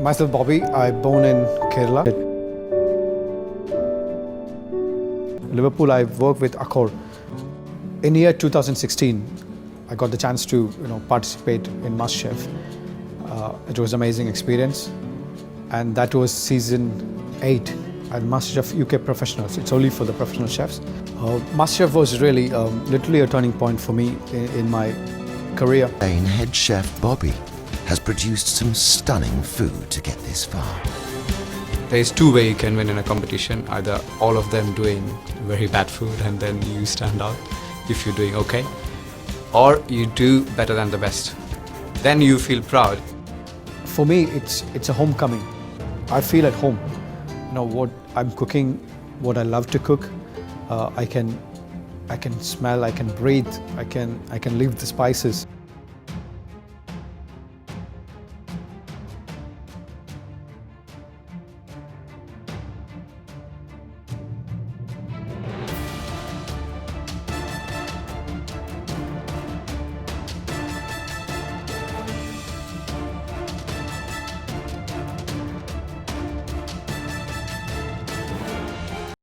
Myself Bobby, I born in Kerala. Liverpool, I worked with Accor. In year 2016, I got the chance to participate in MasterChef. It was an amazing experience, and that was season 8 at MasterChef UK Professionals. It's only for the professional chefs. MasterChef was really literally a turning point for me in my career. Head chef Bobby has produced some stunning food to get this far. There's two ways you can win in a competition. Either all of them doing very bad food and then you stand out if you're doing okay, or you do better than the best. Then you feel proud. For me, it's a homecoming. I feel at home. What I'm cooking, what I love to cook, I can smell, I can breathe, I can leave the spices.